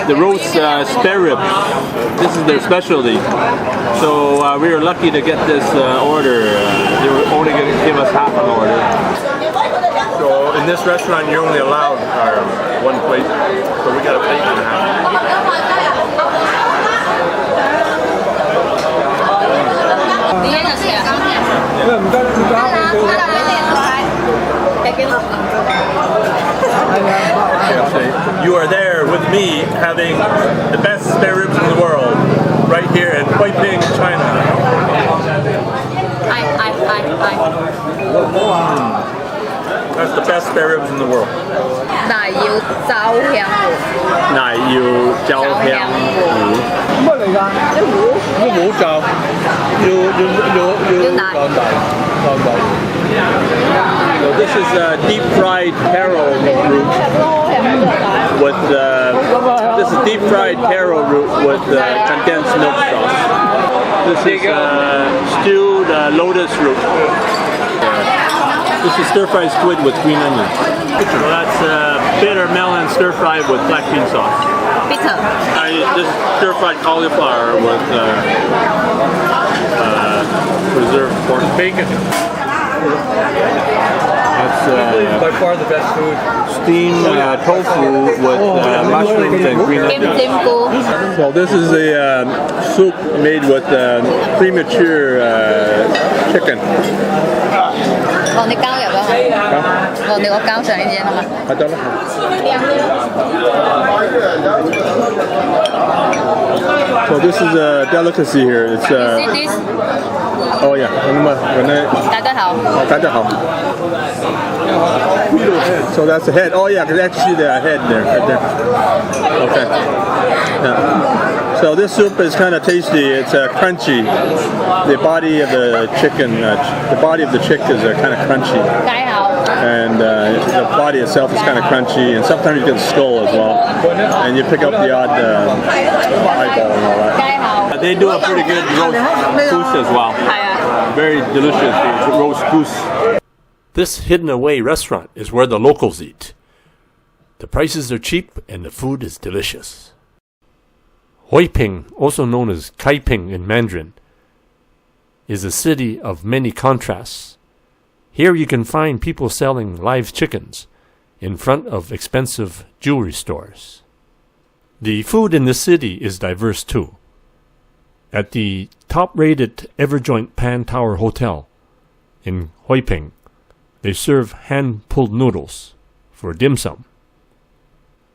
the roast spare ribs. This is their specialty. So we were lucky to get this order. They were only going to give us half an order. So in this restaurant, you're only allowed one plate. So we got a plate and a half. You are there with me having the best spare ribs in the world, right here in Hoiping, China. That's the best spare ribs in the world. 奶油焦香糊。奶油焦香糊。乜嚟㗎？啲糊。啲糊就要奶。So this is deep fried taro root with this is deep fried taro root with condensed milk sauce. This is stewed lotus root. This is stir-fried squid with green onion. So that's bitter melon stir-fried with black bean sauce. Bitter. This is stir-fried cauliflower with preserved pork bacon. That's by far the best food. Steamed tofu with mushrooms and green onions. So this is a soup made with premature chicken. 放啲膠入啊嘛，放你個膠上呢啲啊嘛。係得啦。So this is a delicacy here. It's this? Oh yeah. 大家好。大家好。So that's the head. Oh yeah, because actually the head there, right there. Okay. Yeah. So this soup is kind of tasty. It's crunchy. The body of the chicken, the body of the chick is kind of crunchy. And the body itself is kind of crunchy. And sometimes you get the skull as well. And you pick up the odd eyeball and all that. They do a pretty good roast goose as well. Very delicious roast goose. This hidden-away restaurant is where the locals eat. The prices are cheap and the food is delicious. Hoiping, also known as Kaiping in Mandarin, is a city of many contrasts. Here you can find people selling live chickens in front of expensive jewelry stores. The food in the city is diverse too. At the top-rated Everjoint Pan Tower Hotel in Hoiping, they serve hand-pulled noodles for dim sum.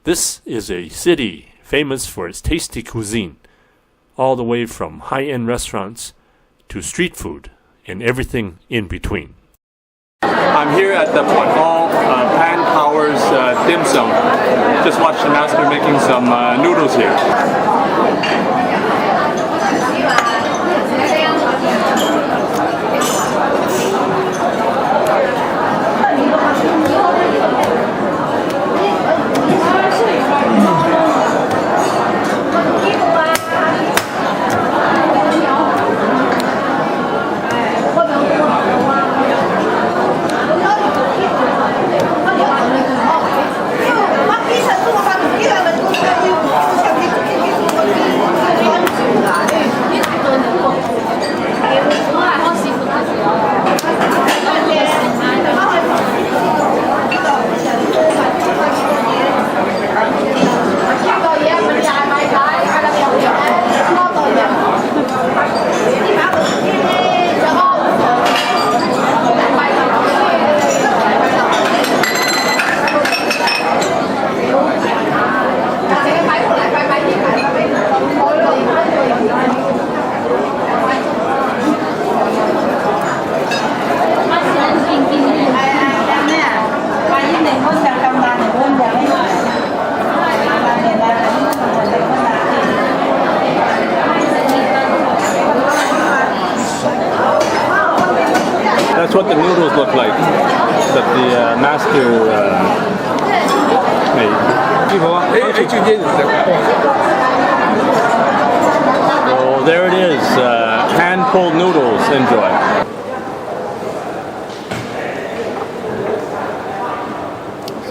This is a city famous for its tasty cuisine, all the way from high-end restaurants to street food and everything in between. I'm here at the Pan Tower's dim sum. Just watched the master making some noodles here. That's what the noodles look like that the master made. So there it is, hand-pulled noodles. Enjoy.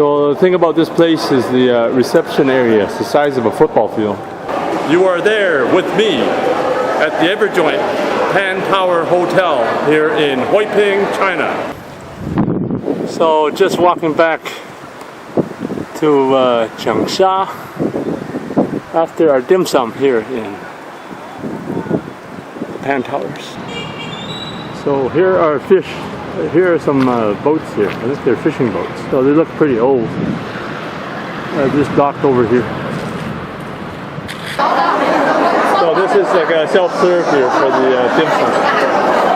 So the thing about this place is the reception area. It's the size of a football field. You are there with me at the Everjoint Pan Tower Hotel here in Hoiping, China. So just walking back to Changsha after our dim sum here in Pan Towers. So here are fish. Here are some boats here. I think they're fishing boats. So they look pretty old. Just docked over here. So this is like a self-serve here for the dim sum.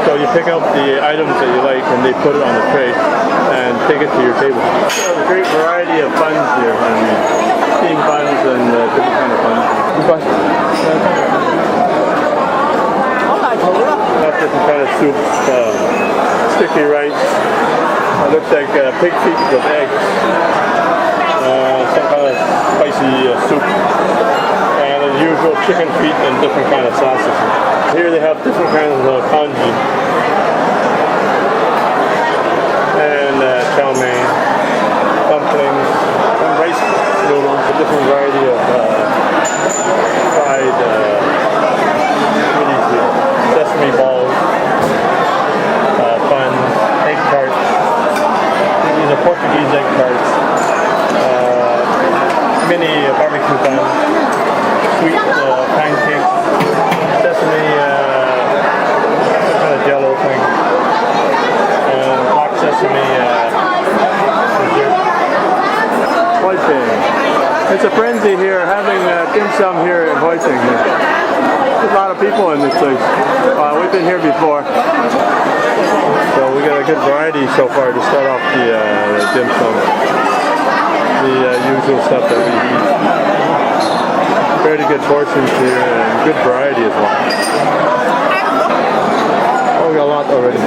So you pick up the items that you like and they put it on the tray and take it to your table. So a great variety of buns here, and steamed buns and different kind of buns. Different kind of soups, sticky rice. It looks like pig feet with eggs. Some kind of spicy soup. And the usual chicken feet and different kind of sauces. Here they have different kinds of congee. And chow mein, dumplings, some rice noodles, a different variety of fried goodies here. Sesame balls, buns, egg tarts. These are Portuguese egg tarts. Mini barbecue buns, sweet pancakes, sesame kind of jello thing, and black sesame dessert. Hoiping. It's a frenzy here having dim sum here in Hoiping. There's a lot of people in this place. We've been here before. So we got a good variety so far to start off the dim sum. The usual stuff that we eat. Fairly good portions here and good variety as well. Oh, we got a lot already.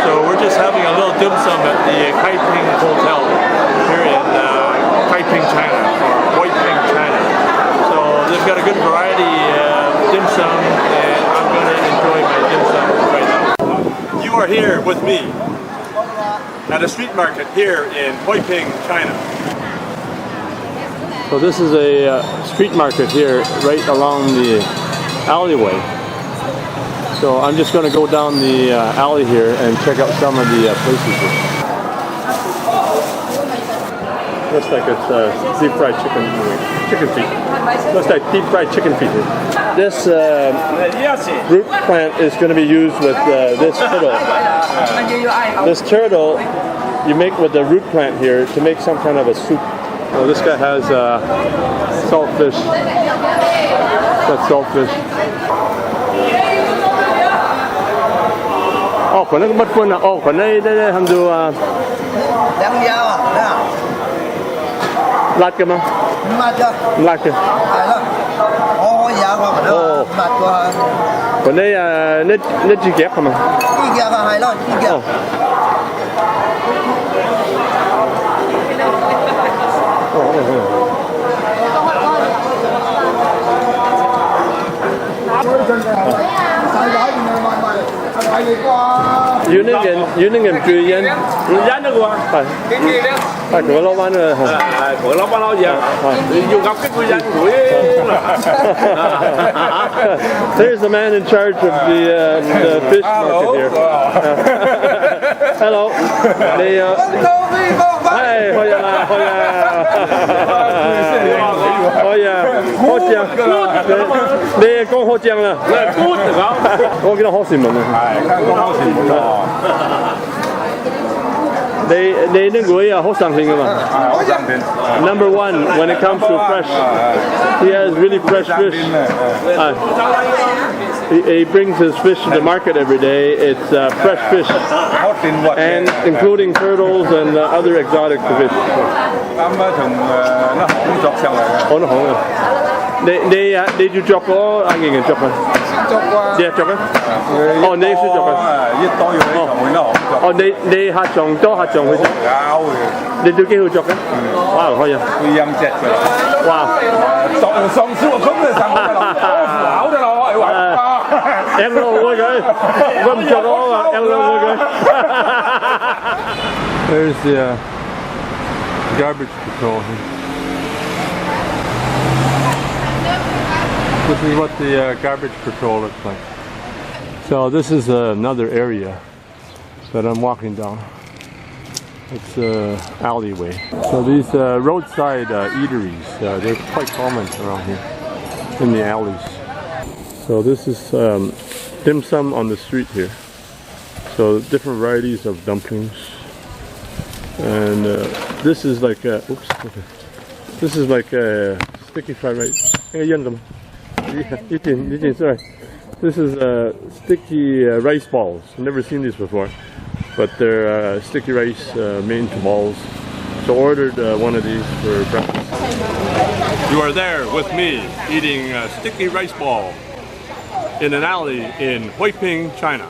So we're just having a little dim sum at the Kaiping Hotel here in Kaiping, China, or Hoiping, China. So they've got a good variety of dim sum, and I'm going to enjoy my dim sum right now. You are here with me at a street market here in Hoiping, China. So this is a street market here right along the alleyway. So I'm just going to go down the alley here and check out some of the places here. Looks like it's deep fried chicken feet. Looks like deep fried chicken feet here. This root plant is going to be used with this turtle. This turtle you make with the root plant here to make some kind of a soup. Oh, this guy has saltfish. That's saltfish. Oh, còn nó có mất quân à? Oh, còn đây hầm dù辣嘅嘛？唔辣㗎。唔辣嘅。係咯，我可以有個唔辣㗎。còn đây nó chỉ kẹp không à? Chỉ kẹp à, hay lo, chỉ kẹp. Yun những người truyền dân đó qua phải của lâu ban rồi của lâu ban lâu giờ dùng gặp cái truyền dân của There's the man in charge of the fish market here. Hello. Hey, hoya. Hot giang.你講hot giang啦？我記得好新聞啊。係，講好新聞啊。你呢個啊好上片㗎嘛？好上片。Number one when it comes to fresh, he has really fresh fish. He brings his fish to the market every day. It's fresh fish, and including turtles and other exotic fish. 啱啱從呢行作上嚟嘅。呢行啊！你要作嗰阿盈盈作啊？作啊！日作啊？哦，你先作啊？越多要你同佢呢行作。哦，你客場多客場去作？有嘅。你對機去作嘅？哇，可以啊！會陰隻嘅。哇！作上燒咁嘅時候，我扶口得啦，我係話。Em đâu vui cái, vâm cho nó là em đâu vui cái. There's the garbage patrol here. This is what the garbage patrol looks like. So this is another area that I'm walking down. It's an alleyway. So these roadside eateries, they're quite common around here in the alleys. So this is dim sum on the street here. So different varieties of dumplings. And this is like this is like sticky fried rice. This is sticky rice balls. I've never seen these before, but they're sticky rice made into balls. So ordered one of these for breakfast. You are there with me eating a sticky rice ball in an alley in Hoiping, China.